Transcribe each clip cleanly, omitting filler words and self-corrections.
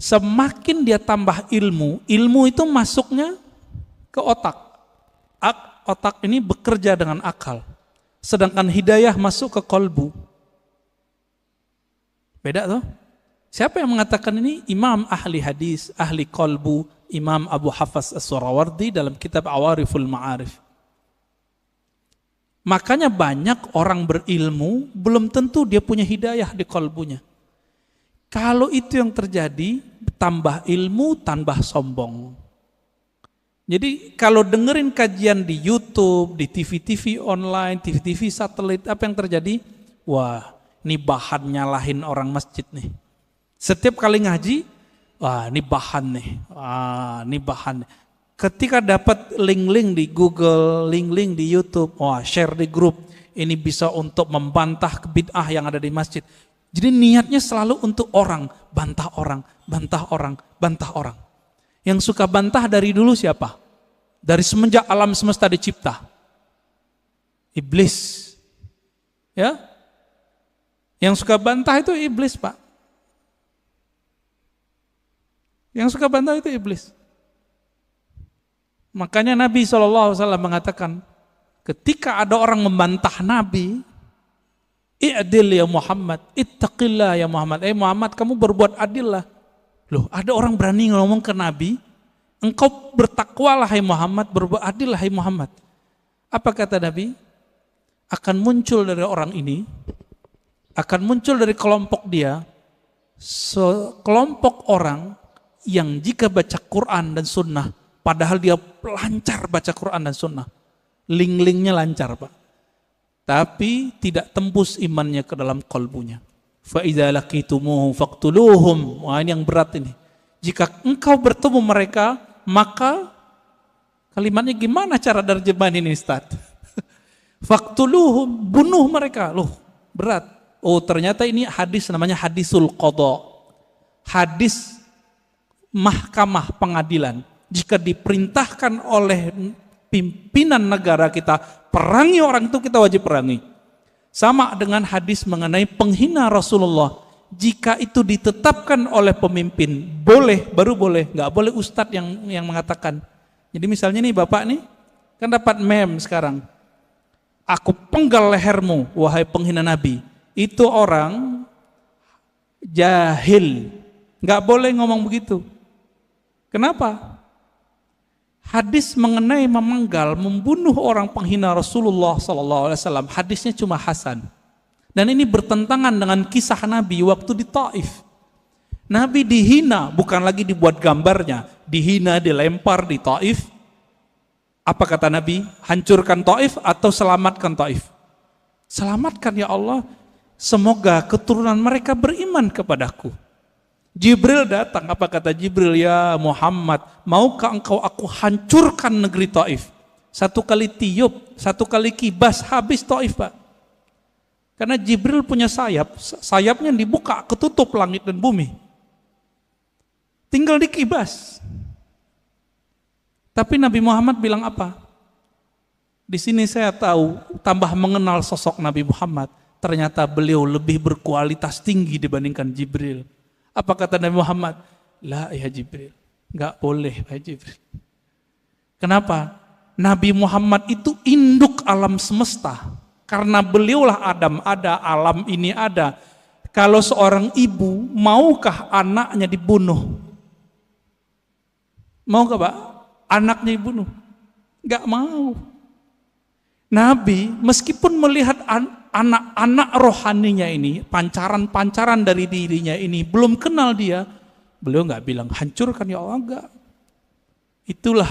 Semakin dia tambah ilmu, ilmu itu masuknya ke otak. Otak ini bekerja dengan akal. Sedangkan hidayah masuk ke kolbu. Beda tuh. Siapa yang mengatakan ini? Imam ahli hadis, ahli kolbu, Imam Abu Hafs As-Surawardi dalam kitab Awariful Ma'arif. Makanya banyak orang berilmu, belum tentu dia punya hidayah di kolbunya. Kalau itu yang terjadi, tambah ilmu, tambah sombong. Jadi kalau dengerin kajian di YouTube, di TV-TV online, TV-TV satelit, apa yang terjadi? Wah, ini bahan nyalahin orang masjid nih. Setiap kali ngaji, wah ini bahan nih, wah ini bahan. Ketika dapat link-link di Google, link-link di YouTube, wah share di grup, ini bisa untuk membantah bid'ah yang ada di masjid. Jadi niatnya selalu untuk orang, bantah orang, bantah orang, bantah orang. Yang suka bantah dari dulu siapa? Dari semenjak alam semesta dicipta. Iblis. Ya? Yang suka bantah itu iblis, Pak. Yang suka bantah itu iblis. Makanya Nabi SAW mengatakan, ketika ada orang membantah Nabi, i'dil ya Muhammad, ittaqillah ya Muhammad. Muhammad, kamu berbuat adil lah. Loh, ada orang berani ngomong ke Nabi, engkau bertakwalah hai Muhammad, berbuat adil lah hai Muhammad. Apa kata Nabi? Akan muncul dari orang ini, akan muncul dari kelompok dia, sekelompok orang yang jika baca Quran dan Sunnah, padahal dia lancar baca Quran dan Sunnah, link-linknya lancar Pak, tapi tidak tembus imannya ke dalam kalbunya. Fa idza laqitumuhum faqtuluhum. Wah, ini yang berat ini. Jika engkau bertemu mereka, maka kalimatnya gimana cara terjemahan ini Ustaz? Faqtuluhum, bunuh mereka. Loh, berat. Oh, ternyata ini hadis namanya hadisul qadha. Hadis mahkamah pengadilan. Jika diperintahkan oleh pimpinan negara kita perangi orang itu, kita wajib perangi. Sama dengan hadis mengenai penghina Rasulullah. Jika itu ditetapkan oleh pemimpin, boleh, baru boleh. Nggak boleh ustadz yang mengatakan. Jadi misalnya nih Bapak nih, kan dapat meme sekarang. Aku penggal lehermu, wahai penghina Nabi. Itu orang jahil. Nggak boleh ngomong begitu. Kenapa? Hadis mengenai memenggal, membunuh orang penghina Rasulullah SAW, hadisnya cuma hasan. Dan ini bertentangan dengan kisah Nabi waktu di Taif. Nabi dihina, bukan lagi dibuat gambarnya, dihina, dilempar di Taif. Apa kata Nabi? Hancurkan Taif atau selamatkan Taif? Selamatkan ya Allah, semoga keturunan mereka beriman kepadaku. Jibril datang, apa kata Jibril? Ya Muhammad, maukah engkau aku hancurkan negeri Taif? Satu kali tiup, satu kali kibas, habis Taif Pak. Karena Jibril punya sayap, sayapnya dibuka, ketutup langit dan bumi. Tinggal dikibas. Tapi Nabi Muhammad bilang apa? Di sini saya tahu, tambah mengenal sosok Nabi Muhammad, ternyata beliau lebih berkualitas tinggi dibandingkan Jibril. Apa kata Nabi Muhammad? La ya Jibril, enggak boleh ya Jibril. Kenapa? Nabi Muhammad itu induk alam semesta. Karena beliaulah Adam ada, alam ini ada. Kalau seorang ibu, maukah anaknya dibunuh? Maukah Pak? Anaknya dibunuh? Enggak mau. Nabi meskipun melihat anak-anak rohaninya ini, pancaran-pancaran dari dirinya ini, belum kenal dia, beliau nggak bilang hancurkan ya Allah, enggak. Itulah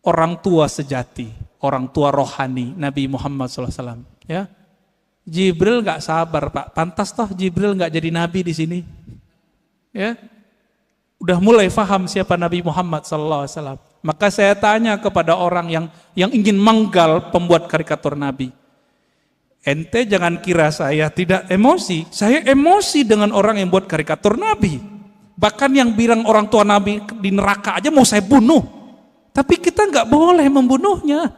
orang tua sejati, orang tua rohani Nabi Muhammad SAW. Ya, Jibril nggak sabar Pak, pantas toh Jibril nggak jadi nabi di sini. Ya, udah mulai paham siapa Nabi Muhammad SAW. Maka saya tanya kepada orang yang ingin menggal pembuat karikatur Nabi. Ente jangan kira saya tidak emosi. Saya emosi dengan orang yang buat karikatur Nabi. Bahkan yang bilang orang tua Nabi di neraka aja mau saya bunuh. Tapi kita nggak boleh membunuhnya.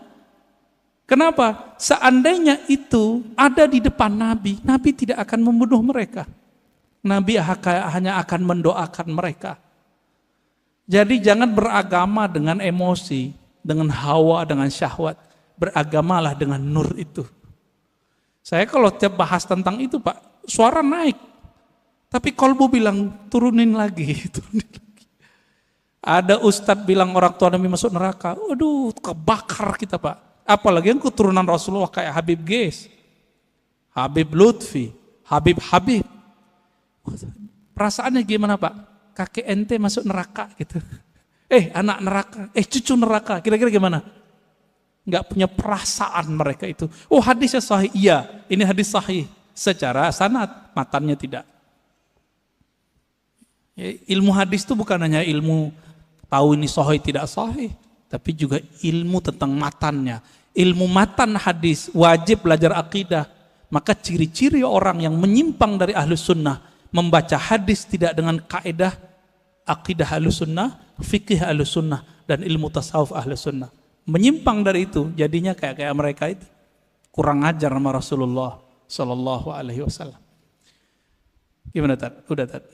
Kenapa? Seandainya itu ada di depan Nabi, Nabi tidak akan membunuh mereka. Nabi hanya akan mendoakan mereka. Jadi jangan beragama dengan emosi, dengan hawa, dengan syahwat. Beragamalah dengan nur itu. Saya kalau tiap bahas tentang itu Pak, suara naik. Tapi kolbu bilang turunin lagi, turunin lagi. Ada ustadz bilang orang tua Nabi masuk neraka. Aduh, kebakar kita Pak. Apalagi yang keturunan Rasulullah kayak Habib Ges, Habib Lutfi, Habib. Perasaannya gimana Pak? Kakek ente masuk neraka gitu. Anak neraka, cucu neraka. Kira-kira gimana? Nggak punya perasaan mereka itu. Oh hadisnya sahih. Iya, ini hadis sahih. Secara sanad, matannya tidak. Ilmu hadis itu bukan hanya ilmu tahu ini sahih tidak sahih, tapi juga ilmu tentang matannya. Ilmu matan hadis, wajib belajar akidah. Maka ciri-ciri orang yang menyimpang dari ahlus sunnah, membaca hadis tidak dengan kaidah akidah ahlus sunnah, fikih ahlus sunnah, dan ilmu tasawuf ahlus sunnah. Menyimpang dari itu, jadinya kayak mereka itu. Kurang ajar sama Rasulullah Sallallahu Alaihi Wasallam. Gimana Tad? Udah Tad?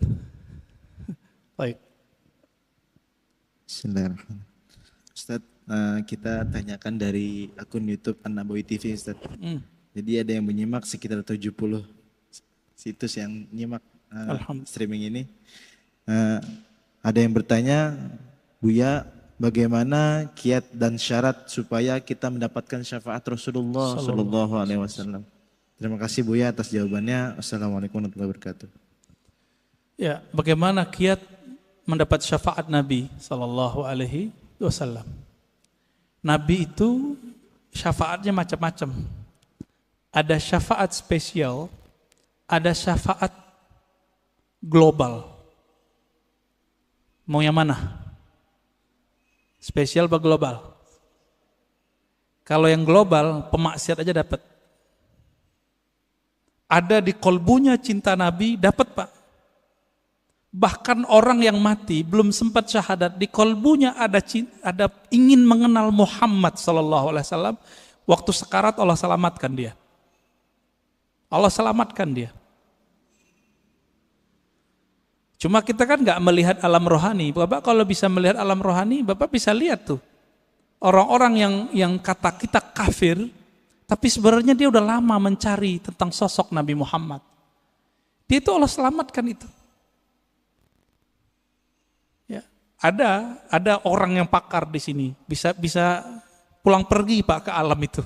Baik. Bismillahirrahmanirrahim. Ustaz, kita tanyakan dari akun YouTube An-Nabawi TV Ustaz. Jadi ada yang menyimak sekitar 70 situs yang nyimak streaming ini. Ada yang bertanya, Buya, bagaimana kiat dan syarat supaya kita mendapatkan syafaat Rasulullah Sallallahu Alaihi Wasallam? Terima kasih Buya atas jawabannya. Assalamualaikum warahmatullahi wabarakatuh. Ya, bagaimana kiat mendapat syafaat Nabi Sallallahu Alaihi Wasallam? Nabi itu syafaatnya macam-macam. Ada syafaat spesial, ada syafaat global. Mau yang mana? Spesial atau global? Kalau yang global, pemaksiat aja dapat. Ada di kolbunya cinta Nabi, dapat Pak. Bahkan orang yang mati belum sempat syahadat, di kolbunya ada ingin mengenal Muhammad sallallahu alaihi wasallam. Waktu sekarat Allah selamatkan dia. Allah selamatkan dia. Cuma kita kan nggak melihat alam rohani. Bapak kalau bisa melihat alam rohani, Bapak bisa lihat tuh orang-orang yang kata kita kafir, tapi sebenarnya dia udah lama mencari tentang sosok Nabi Muhammad. Dia itu Allah selamatkan itu. Ya, ada orang yang pakar di sini, bisa pulang pergi Pak ke alam itu.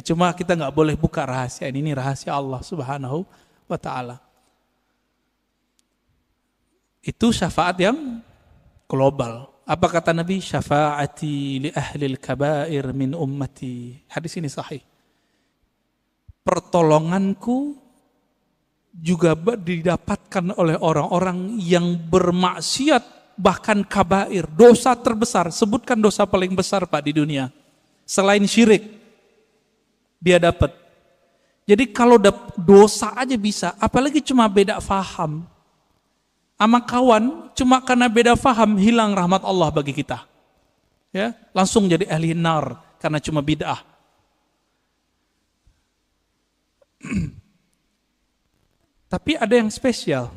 Cuma kita nggak boleh buka rahasia ini rahasia Allah Subhanahu wa Ta'ala. Itu syafaat yang global. Apa kata Nabi? Syafaati li ahlil kabair min ummati. Hadis ini sahih. Pertolonganku juga didapatkan oleh orang-orang yang bermaksiat, bahkan kabair, dosa terbesar. Sebutkan dosa paling besar Pak di dunia. Selain syirik, dia dapat. Jadi kalau dosa aja bisa, apalagi cuma beda faham. Sama kawan, cuma karena beda faham hilang rahmat Allah bagi kita. Ya, langsung jadi ahli nar karena cuma bid'ah. Tapi ada yang spesial.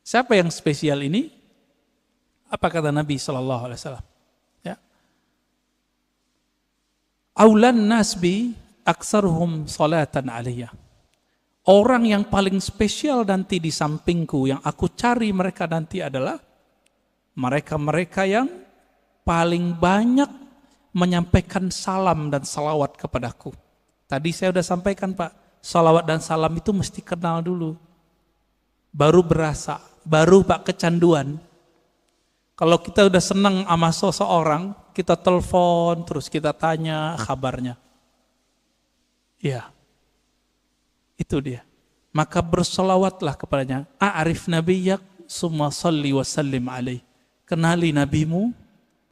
Siapa yang spesial ini? Apa kata Nabi sallallahu alaihi wasallam? Ya. Aulan nasbi aksaruhum salatan alaiya. Orang yang paling spesial nanti di sampingku, yang aku cari mereka nanti adalah mereka-mereka yang paling banyak menyampaikan salam dan salawat kepadaku. Tadi saya sudah sampaikan Pak, salawat dan salam itu mesti kenal dulu. Baru berasa, baru Pak kecanduan. Kalau kita udah senang sama seseorang, kita telepon, terus kita tanya kabarnya. Ya. Itu dia. Maka bersolawatlah kepadanya. A'rif nabiyyak summa salli wa sallim alaih. Kenali nabimu,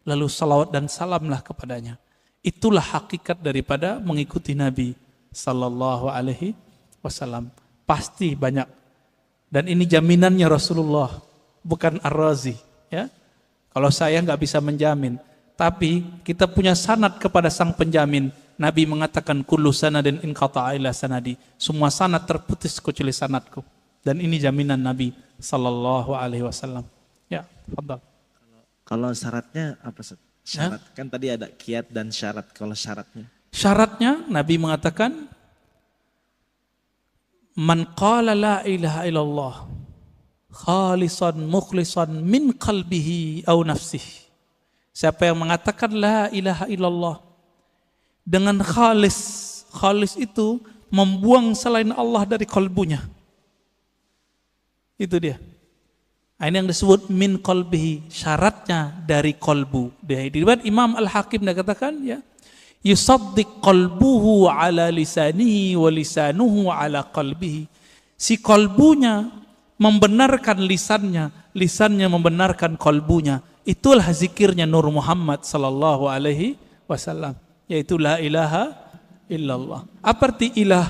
lalu salawat dan salamlah kepadanya. Itulah hakikat daripada mengikuti Nabi sallallahu alaihi wasallam. Pasti banyak. Dan ini jaminannya Rasulullah, bukan Ar-Razi. Ya? Kalau saya nggak bisa menjamin. Tapi kita punya sanad kepada sang penjamin. Nabi mengatakan kullu sanadin inqata'a ila sanadi. Semua sanad terputus kecuali sanadku. Dan ini jaminan Nabi sallallahu alaihi wasallam. Ya, tafadhal. Kalau syaratnya apa Ustaz? Syarat kan tadi ada kiat dan syarat. Kalau syaratnya? Syaratnya Nabi mengatakan man qala la ilaha illallah khalisan mukhlisan min qalbihi aw nafsihi. Siapa yang mengatakan la ilaha illallah dengan khalis. Khalis itu membuang selain Allah dari kalbunya. Itu dia. Ini yang disebut min qalbihi, syaratnya dari kalbu. Di riwayat Imam Al-Hakim dia katakan ya, yusaddiq qalbuhu ala lisanihi wa lisanuhu ala qalbihi. Si kalbunya membenarkan lisannya, lisannya membenarkan kalbunya. Itulah zikirnya Nur Muhammad sallallahu alaihi wasallam, yaitu la ilaha illallah. Apa arti ilah?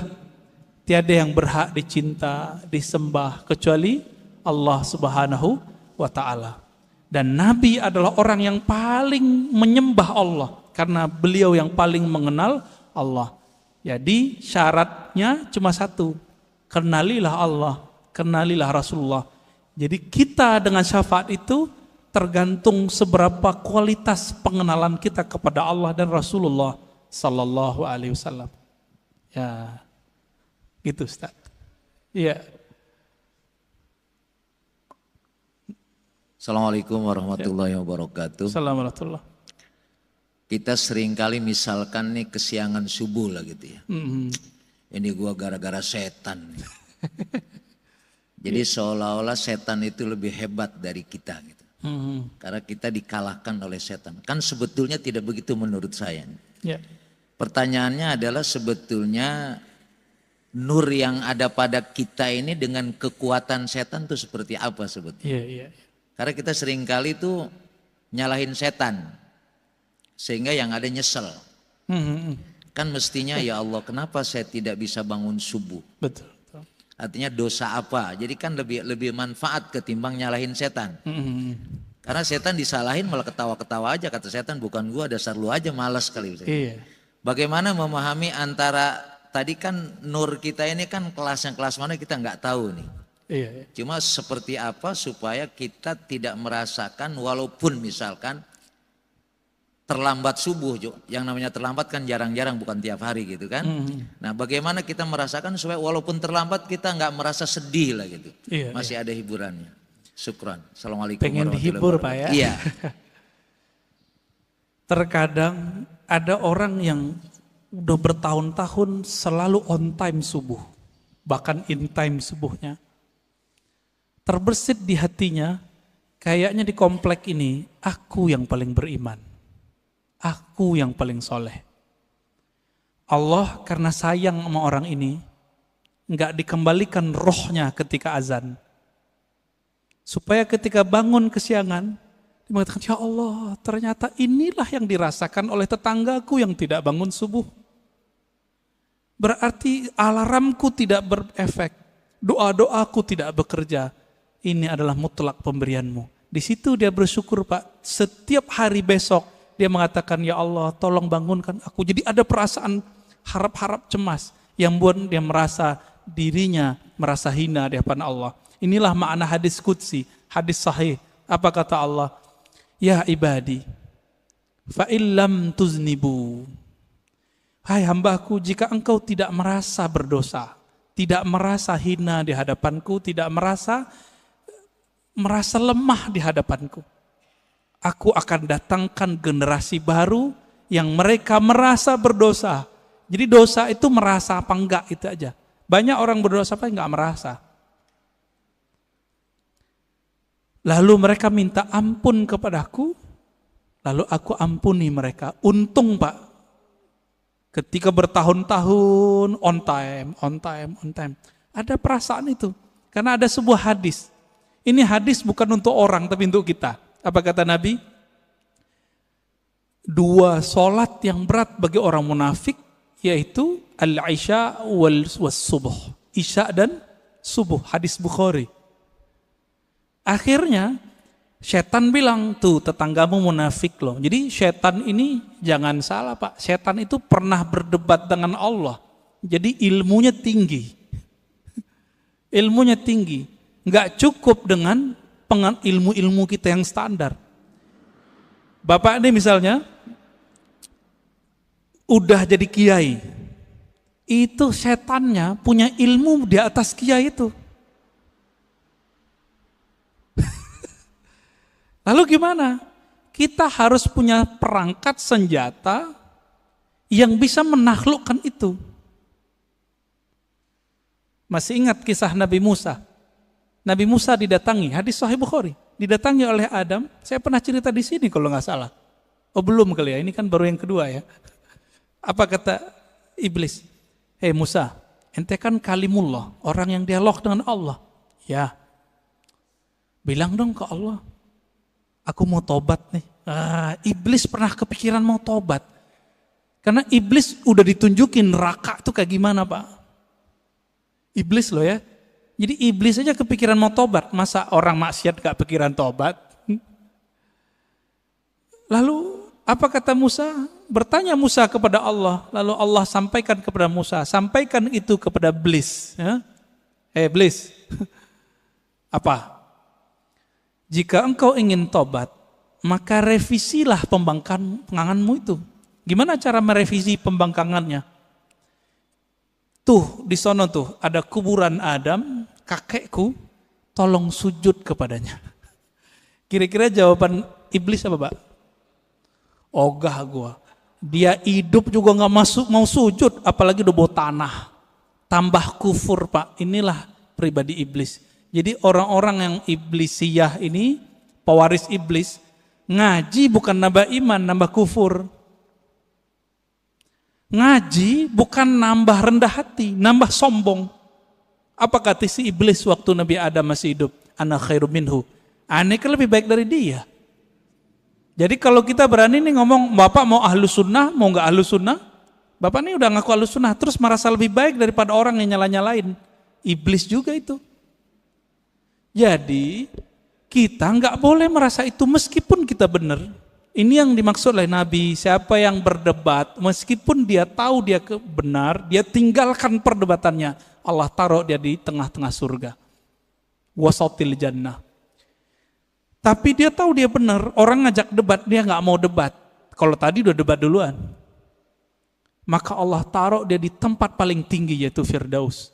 Tiada yang berhak dicinta, disembah kecuali Allah Subhanahu wa taala. Dan Nabi adalah orang yang paling menyembah Allah karena beliau yang paling mengenal Allah. Jadi syaratnya cuma satu, kenalilah Allah, kenalilah Rasulullah. Jadi kita dengan syafaat itu tergantung seberapa kualitas pengenalan kita kepada Allah dan Rasulullah sallallahu alaihi wasallam. Ya. Gitu Ustaz. Iya. Assalamualaikum warahmatullahi wabarakatuh. Assalamualaikum. Kita seringkali misalkan nih kesiangan subuh lah gitu ya. Ini gua gara-gara setan. Jadi seolah-olah setan itu lebih hebat dari kita gitu. Karena kita dikalahkan oleh setan. Kan sebetulnya tidak begitu menurut saya. Ya. Pertanyaannya adalah sebetulnya nur yang ada pada kita ini dengan kekuatan setan itu seperti apa sebetulnya? Iya. Karena kita seringkali tuh nyalahin setan. Sehingga yang ada nyesel. Kan mestinya ya Allah kenapa saya tidak bisa bangun subuh? Betul. Artinya dosa apa? Jadi kan lebih manfaat ketimbang nyalahin setan. Karena setan disalahin malah ketawa-ketawa aja. Kata setan bukan gua, dasar lu aja malas kali. Iya. Bagaimana memahami antara tadi kan nur kita ini kan kelasnya kelas mana kita nggak tahu nih. Iya. Cuma seperti apa supaya kita tidak merasakan walaupun misalkan terlambat subuh, yang namanya terlambat kan jarang-jarang bukan tiap hari gitu kan. Nah bagaimana kita merasakan supaya walaupun terlambat kita nggak merasa sedih lah gitu. Iya, masih ada hiburannya. Syukran. Assalamualaikum pengen warahmatullahi dihibur Pak wabarakatuh. ya. Iya. Terkadang ada orang yang udah bertahun-tahun selalu on time subuh. Bahkan in time subuhnya. Terbersit di hatinya, kayaknya di komplek ini, aku yang paling beriman. Aku yang paling soleh. Allah karena sayang sama orang ini, nggak dikembalikan rohnya ketika azan. Supaya ketika bangun kesiangan, dia mengatakan, ya Allah ternyata inilah yang dirasakan oleh tetanggaku yang tidak bangun subuh. Berarti alarmku tidak berefek, doa-doaku tidak bekerja. Ini adalah mutlak pemberianmu. Di situ dia bersyukur Pak. Setiap hari besok dia mengatakan, ya Allah tolong bangunkan aku. Jadi ada perasaan harap-harap cemas yang buat dia merasa dirinya merasa hina di hadapan Allah. Inilah makna hadis qudsi, hadis sahih. Apa kata Allah? Ya ibadi, fa illam tuznibu. Hai hambaku, jika engkau tidak merasa berdosa, tidak merasa hina di hadapanku, tidak merasa lemah di hadapanku, aku akan datangkan generasi baru yang mereka merasa berdosa. Jadi dosa itu merasa apa enggak itu aja. Banyak orang berdosa apa enggak merasa. Lalu mereka minta ampun kepadaku, lalu aku ampuni mereka. Untung Pak, ketika bertahun-tahun on time. Ada perasaan itu. Karena ada sebuah hadis. Ini hadis bukan untuk orang tapi untuk kita. Apa kata Nabi? 2 sholat yang berat bagi orang munafik, yaitu al-isya wal subuh. Isya dan subuh, hadis Bukhari. Akhirnya setan bilang, tuh tetanggamu munafik loh. Jadi setan ini jangan salah Pak, setan itu pernah berdebat dengan Allah. Jadi ilmunya tinggi. ilmunya tinggi. Nggak cukup dengan ilmu-ilmu kita yang standar. Bapak ini misalnya udah jadi kiai, itu setannya punya ilmu di atas kiai itu. Lalu gimana? Kita harus punya perangkat senjata yang bisa menaklukkan itu. Masih ingat kisah Nabi Musa? Nabi Musa didatangi, hadis Sahih Bukhari, didatangi oleh Adam. Saya pernah cerita di sini kalau nggak salah. Oh belum kali ya, ini kan baru yang kedua ya. Apa kata iblis? Hei Musa, ente kan kalimullah, orang yang dialog dengan Allah. Ya, bilang dong ke Allah, aku mau tobat nih. Iblis pernah kepikiran mau tobat. Karena iblis udah ditunjukin neraka tuh kayak gimana Pak. Iblis loh ya. Jadi iblis aja kepikiran mau tobat. Masa orang maksiat gak pikiran tobat? Lalu apa kata Musa? Bertanya Musa kepada Allah. Lalu Allah sampaikan kepada Musa. Sampaikan itu kepada iblis. Ya? Iblis. Apa? Jika engkau ingin tobat, maka revisilah pembangkanganmu itu. Gimana cara merevisi pembangkangannya? Tuh, di sono tuh ada kuburan Adam, kakekku, tolong sujud kepadanya. Kira-kira jawaban iblis apa, Pak? Ogah gua. Dia hidup juga nggak masuk mau sujud, apalagi udah bawa tanah. Tambah kufur, Pak. Inilah pribadi iblis. Jadi orang-orang yang iblisiyah ini, pewaris iblis, ngaji bukan nambah iman, nambah kufur. Ngaji bukan nambah rendah hati, nambah sombong. Apa kata si iblis waktu Nabi Adam masih hidup? Ana khairu minhu. Aneh kan lebih baik dari dia. Jadi kalau kita berani nih ngomong, Bapak mau ahlus sunnah, mau nggak ahlus sunnah? Bapak nih udah ngaku ahlus sunnah, terus merasa lebih baik daripada orang yang nyala-nyalain. Iblis juga itu. Jadi kita nggak boleh merasa itu meskipun kita benar. Ini yang dimaksud oleh Nabi, siapa yang berdebat, meskipun dia tahu dia benar, dia tinggalkan perdebatannya. Allah taruh dia di tengah-tengah surga. Wasatil jannah. Tapi dia tahu dia benar, orang ngajak debat, dia nggak mau debat. Kalau tadi udah debat duluan. Maka Allah taruh dia di tempat paling tinggi yaitu Firdaus.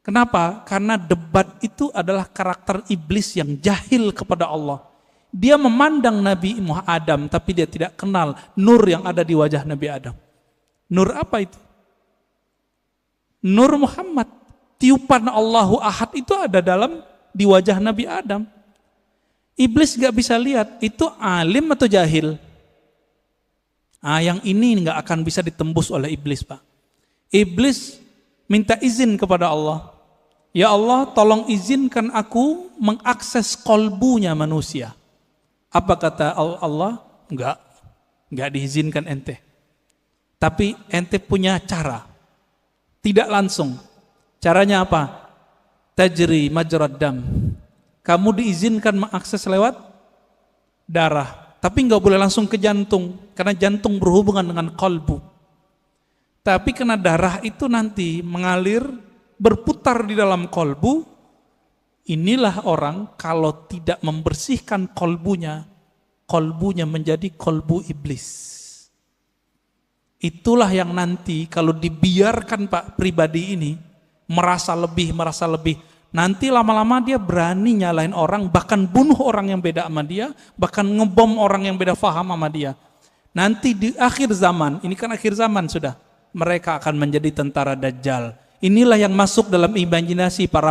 Kenapa? Karena debat itu adalah karakter iblis yang jahil kepada Allah. Dia memandang Nabi Muhammad Adam, tapi dia tidak kenal nur yang ada di wajah Nabi Adam. Nur apa itu? Nur Muhammad. Tiupan Allahu Ahad itu ada di wajah Nabi Adam. Iblis gak bisa lihat, itu alim atau jahil? Yang ini gak akan bisa ditembus oleh iblis, Pak. Iblis minta izin kepada Allah. Ya Allah, tolong izinkan aku mengakses kolbunya manusia. Apa kata Allah? Enggak diizinkan ente. Tapi ente punya cara. Tidak langsung. Caranya apa? Tajri majrad dam. Kamu diizinkan mengakses lewat darah. Tapi enggak boleh langsung ke jantung. Karena jantung berhubungan dengan kolbu. Tapi karena darah itu nanti mengalir, berputar di dalam kolbu. Inilah orang kalau tidak membersihkan kolbunya menjadi kolbu iblis. Itulah yang nanti kalau dibiarkan Pak pribadi ini merasa lebih, nanti lama-lama dia berani nyalain orang, bahkan bunuh orang yang beda sama dia, bahkan ngebom orang yang beda faham sama dia. Nanti di akhir zaman, ini kan akhir zaman sudah, mereka akan menjadi tentara Dajjal. Inilah yang masuk dalam imajinasi para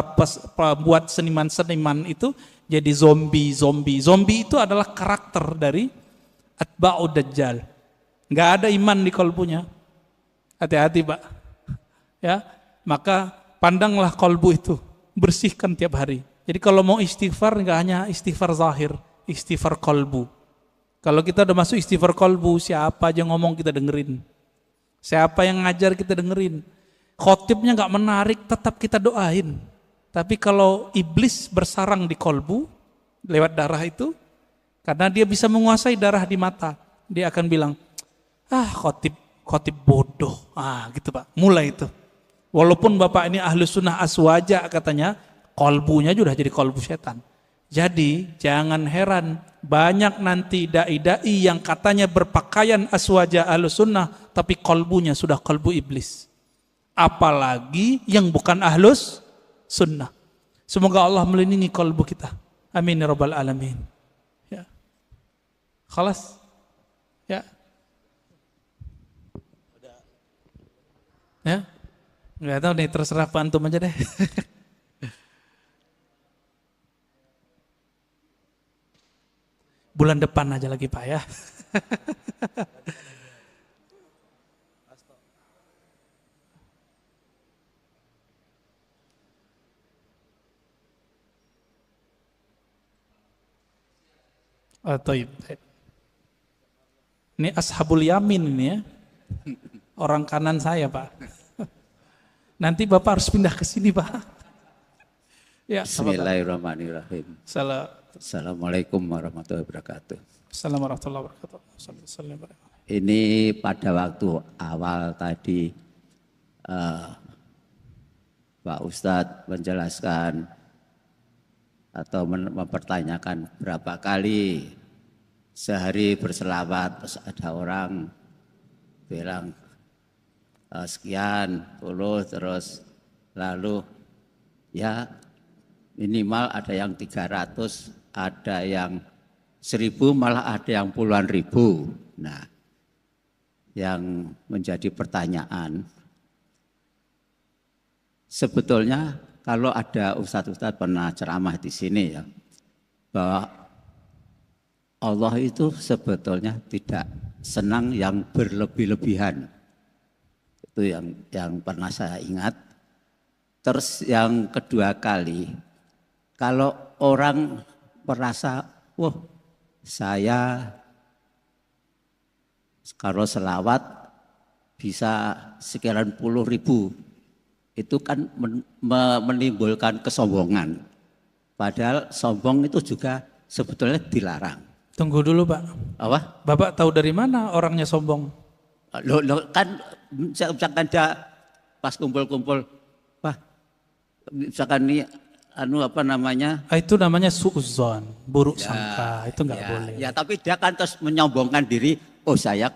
pembuat seniman-seniman itu jadi zombie. Zombie itu adalah karakter dari atba'ud Dajjal. Nggak ada iman di kolbunya. Hati-hati Pak. Ya, maka pandanglah kolbu itu, bersihkan tiap hari. Jadi kalau mau istighfar nggak hanya istighfar zahir, istighfar kolbu. Kalau kita udah masuk istighfar kolbu, siapa aja ngomong kita dengerin. Siapa yang ngajar kita dengerin. Khotibnya gak menarik, tetap kita doain. Tapi kalau iblis bersarang di kolbu, lewat darah itu, karena dia bisa menguasai darah di mata, dia akan bilang, khotib bodoh. Gitu Pak, mulai itu. Walaupun bapak ini ahlu sunnah aswaja katanya, kolbunya sudah jadi kolbu setan. Jadi jangan heran banyak nanti dai-dai yang katanya berpakaian aswaja ahlu sunnah, tapi kolbunya sudah kolbu iblis. Apalagi yang bukan ahlus sunnah. Semoga Allah melindungi kolbu kita. Amin ya rabbal alamin. Ya. Khalas. Ya. Ya. Nggak tahu nih, terserah Pak Antum aja deh. Bulan depan aja lagi Pak ya. Taib. Ini ashabul yamin ini ya. Orang kanan saya Pak. Nanti Bapak harus pindah ke sini Pak. Ya, Bismillahirrahmanirrahim. Assalamualaikum warahmatullahi wabarakatuh. Assalamualaikum warahmatullahi wabarakatuh. Ini pada waktu awal tadi Pak Ustadz menjelaskan atau mempertanyakan berapa kali sehari berselawat, terus ada orang bilang sekian puluh, terus lalu ya minimal ada yang 300, ada yang 1000, malah ada yang puluhan ribu. Nah, yang menjadi pertanyaan, sebetulnya kalau ada ustadz-ustadz pernah ceramah di sini ya, bahwa Allah itu sebetulnya tidak senang yang berlebih-lebihan. Itu yang pernah saya ingat. Terus yang kedua kali, kalau orang merasa, wah saya kalau selawat bisa sekian puluh ribu, itu kan menimbulkan kesombongan. Padahal sombong itu juga sebetulnya dilarang. Tunggu dulu Pak. Apa? Bapak tahu dari mana orangnya sombong? Lo kan misalkan dia pas kumpul-kumpul, wah misalkan ini apa namanya? Itu namanya suudzon, buruk sangka, itu nggak boleh. Ya tapi dia kan terus menyombongkan diri, oh saya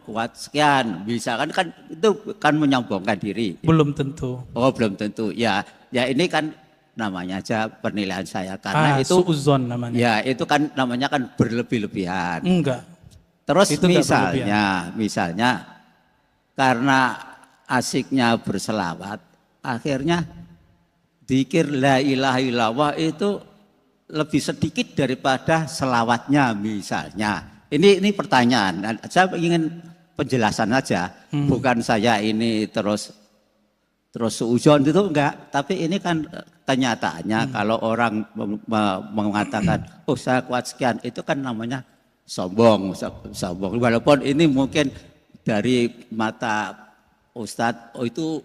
kuat sekian, misalkan kan itu kan menyombongkan diri. Belum tentu. Oh belum tentu, ya ini kan namanya aja penilaian saya karena itu suudzon namanya. Ya itu kan namanya kan berlebih-lebihan. Enggak. Terus itu misalnya karena asiknya berselawat, akhirnya dzikir la ilaha illallah itu lebih sedikit daripada selawatnya misalnya. Ini pertanyaan. Saya ingin penjelasan aja, bukan saya ini terus suudzon itu enggak, tapi ini kan kenyataannya kalau orang mengatakan oh saya kuat sekian, itu kan namanya sombong. Walaupun ini mungkin dari mata Ustadz, oh itu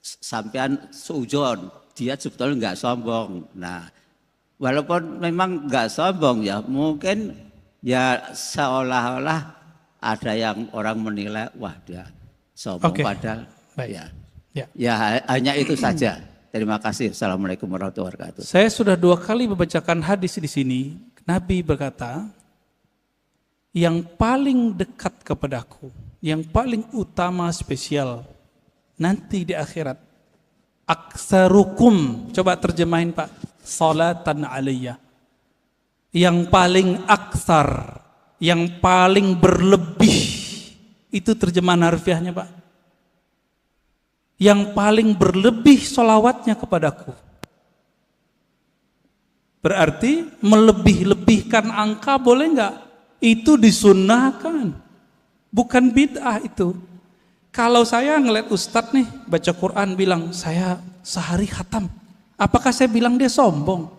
sampean suudzon, dia sebetulnya enggak sombong. Nah, walaupun memang enggak sombong ya, mungkin ya seolah-olah ada yang orang menilai, wah dia sombong. Padahal ya hanya itu saja. Terima kasih. Assalamualaikum warahmatullahi wabarakatuh. Saya sudah 2 kali membacakan hadis di sini. Nabi berkata, yang paling dekat kepadaku, yang paling utama spesial nanti di akhirat, aksarukum, coba terjemahin Pak, salatan alaiya. Yang paling aksar, yang paling berlebih, itu terjemahan harfiahnya Pak. Yang paling berlebih sholawatnya kepadaku. Berarti melebih-lebihkan angka boleh enggak? Itu disunnahkan, bukan bid'ah itu. Kalau saya ngeliat ustadz nih baca Quran bilang saya sehari khatam, apakah saya bilang dia sombong?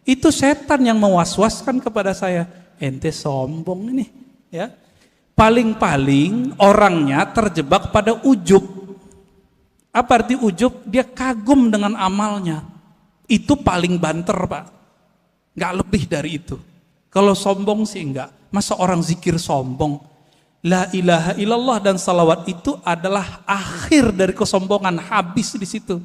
Itu setan yang mewaswaskan kepada saya, ente sombong ini ya. Paling-paling orangnya terjebak pada ujub. Apa arti ujub? Dia kagum dengan amalnya. Itu paling banter Pak, nggak lebih dari itu. Kalau sombong sih enggak. Masa orang zikir sombong? La ilaha illallah dan salawat itu adalah akhir dari kesombongan, habis di situ.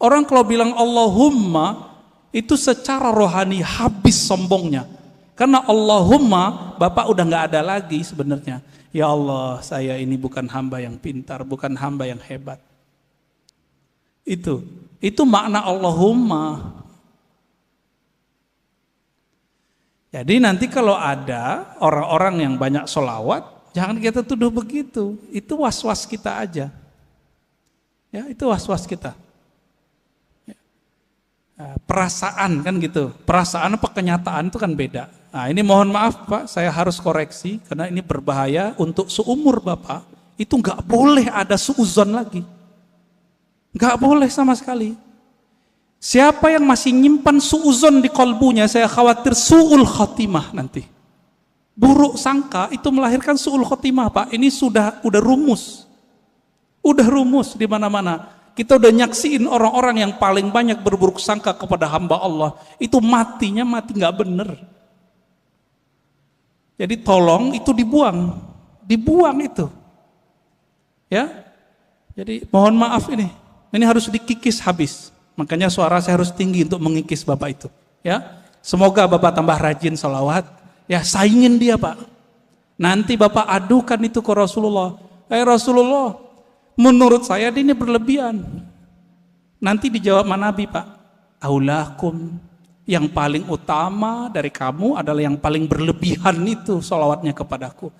Orang kalau bilang Allahumma itu secara rohani habis sombongnya. Karena Allahumma Bapak udah nggak ada lagi sebenarnya. Ya Allah, saya ini bukan hamba yang pintar, bukan hamba yang hebat. Itu makna Allahumma. Jadi nanti kalau ada orang-orang yang banyak sholawat, jangan kita tuduh begitu. Itu was-was kita aja. Ya, itu was-was kita. Perasaan kan gitu. Perasaan apa kenyataan itu kan beda. Nah, ini mohon maaf Pak, saya harus koreksi karena ini berbahaya untuk seumur Bapak. Itu nggak boleh ada suuzon lagi. Nggak boleh sama sekali. Siapa yang masih nyimpan suuzon di kolbunya, saya khawatir su'ul khotimah nanti. Buruk sangka itu melahirkan su'ul khotimah Pak. Ini sudah rumus. Udah rumus di mana-mana. Kita udah nyaksiin orang-orang yang paling banyak berburuk sangka kepada hamba Allah. Itu mati nggak bener. Jadi tolong itu dibuang. Dibuang itu. Ya. Jadi mohon maaf ini. Ini harus dikikis habis. Makanya suara saya harus tinggi untuk mengikis Bapak itu. Ya, semoga Bapak tambah rajin sholawat. Ya, saingin dia Pak. Nanti Bapak adukan itu ke Rasulullah. Rasulullah, menurut saya ini berlebihan. Nanti dijawab Nabi Pak. Aulakum, yang paling utama dari kamu adalah yang paling berlebihan itu sholawatnya kepadaku.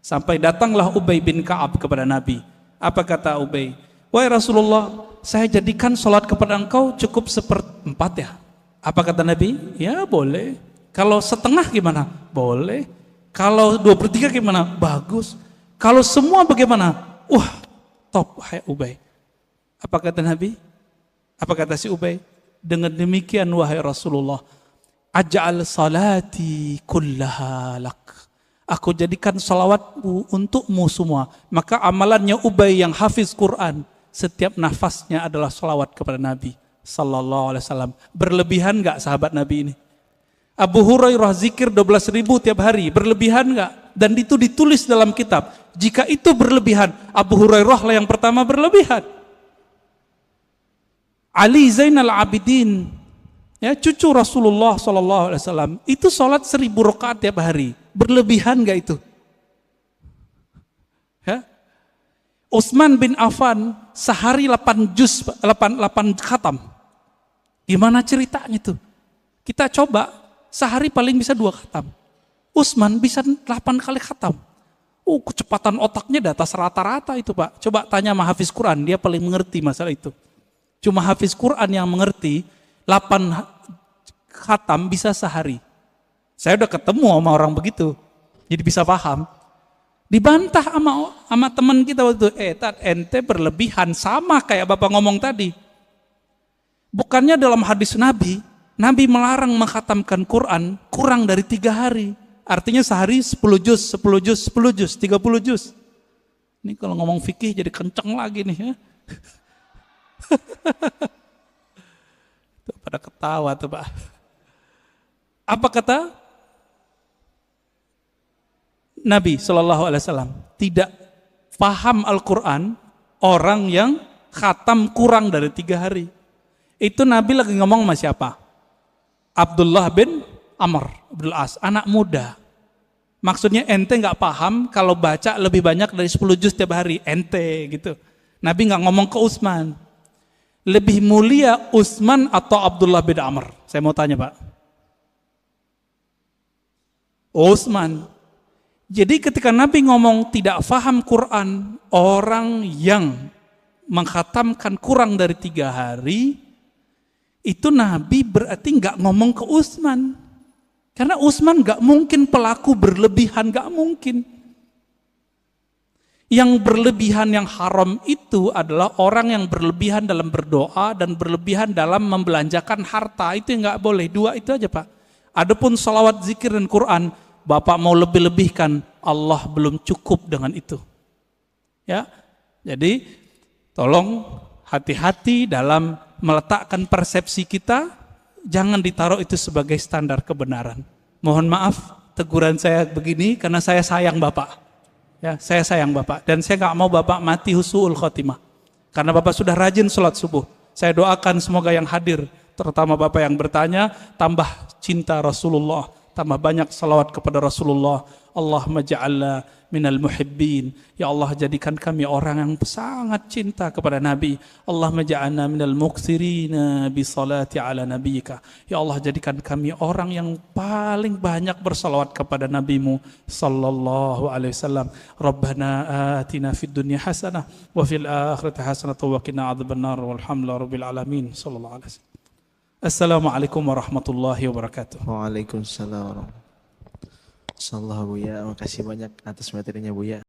Sampai datanglah Ubay bin Ka'ab kepada Nabi. Apa kata Ubay? Wahai Rasulullah, saya jadikan sholat kepada engkau cukup 1/4 ya. Apa kata Nabi? Ya boleh. Kalau setengah gimana? Boleh. Kalau 2/3 gimana? Bagus. Kalau semua bagaimana? Wah, top, hai Ubay. Apa kata Nabi? Apa kata si Ubay? Dengan demikian wahai Rasulullah, aj'al salati kullaha lak. Aku jadikan salawatmu untukmu semua. Maka amalannya Ubay yang hafiz Quran, setiap nafasnya adalah salawat kepada Nabi sallallahu alaihi wasallam. Berlebihan enggak sahabat Nabi ini? Abu Hurairah zikir 12.000 tiap hari, berlebihan enggak? Dan itu ditulis dalam kitab. Jika itu berlebihan, Abu Hurairah lah yang pertama berlebihan. Ali Zainal Abidin, ya, cucu Rasulullah sallallahu alaihi wasallam, itu salat 1000 rakaat tiap hari. Berlebihan enggak itu? Ya. Utsman bin Affan sehari 8 khatam. Gimana ceritanya itu? Kita coba sehari paling bisa 2 khatam. Utsman bisa 8 kali khatam. Kecepatan otaknya di atas rata-rata itu Pak. Coba tanya sama hafiz Quran, dia paling mengerti masalah itu. Cuma hafiz Quran yang mengerti 8 khatam bisa sehari. Saya udah ketemu sama orang begitu. Jadi bisa paham. Dibantah sama teman kita waktu itu, ente berlebihan, sama kayak Bapak ngomong tadi. Bukannya dalam hadis Nabi melarang mengkhatamkan Quran kurang dari 3 hari. Artinya sehari 10 juz, 10 juz, 10 juz, 30 juz. Ini kalau ngomong fikih jadi kenceng lagi nih ya. Tuh, pada ketawa tuh Pak. Apa kata Nabi SAW? Tidak paham Al-Quran orang yang khatam kurang dari 3 hari. Itu Nabi lagi ngomong sama siapa? Abdullah bin Amr Abdul As, anak muda. Maksudnya ente gak paham kalau baca lebih banyak dari 10 juz tiap hari, ente gitu. Nabi gak ngomong ke Utsman. Lebih mulia Utsman atau Abdullah bin Amr? Saya mau tanya Pak. Utsman. Jadi ketika Nabi ngomong tidak faham Quran, orang yang mengkhatamkan kurang dari 3 hari, itu Nabi berarti nggak ngomong ke Utsman. Karena Utsman nggak mungkin pelaku berlebihan, nggak mungkin. Yang berlebihan yang haram itu adalah orang yang berlebihan dalam berdoa dan berlebihan dalam membelanjakan harta. Itu nggak boleh, 2 itu aja Pak. Adapun salawat, zikir, dan Quran, Bapak mau lebih-lebihkan, Allah belum cukup dengan itu. Ya, jadi tolong hati-hati dalam meletakkan persepsi kita, jangan ditaruh itu sebagai standar kebenaran. Mohon maaf teguran saya begini karena saya sayang Bapak. Ya, saya sayang Bapak dan saya nggak mau Bapak mati husnul khotimah. Karena Bapak sudah rajin sholat subuh. Saya doakan semoga yang hadir, terutama Bapak yang bertanya, tambah cinta Rasulullah, tambah banyak salawat kepada Rasulullah. Allahumma ja'alna minal muhibbin. Ya Allah, jadikan kami orang yang sangat cinta kepada Nabi. Allahumma ja'alna minal muktsirina bi salati ala nabiyika. Ya Allah, jadikan kami orang yang paling banyak bersalawat kepada nabimu sallallahu alaihi wasallam. Rabbana atina fid dunya hasanah wa fil akhirati hasanah wa qina adzabannar walhamdulillahi rabbil alamin sallallahu alaihi wasallam. Assalamualaikum warahmatullahi wabarakatuh. Waalaikumsalam warahmatullahi wabarakatuh. Buya, makasih banyak atas materinya Buya.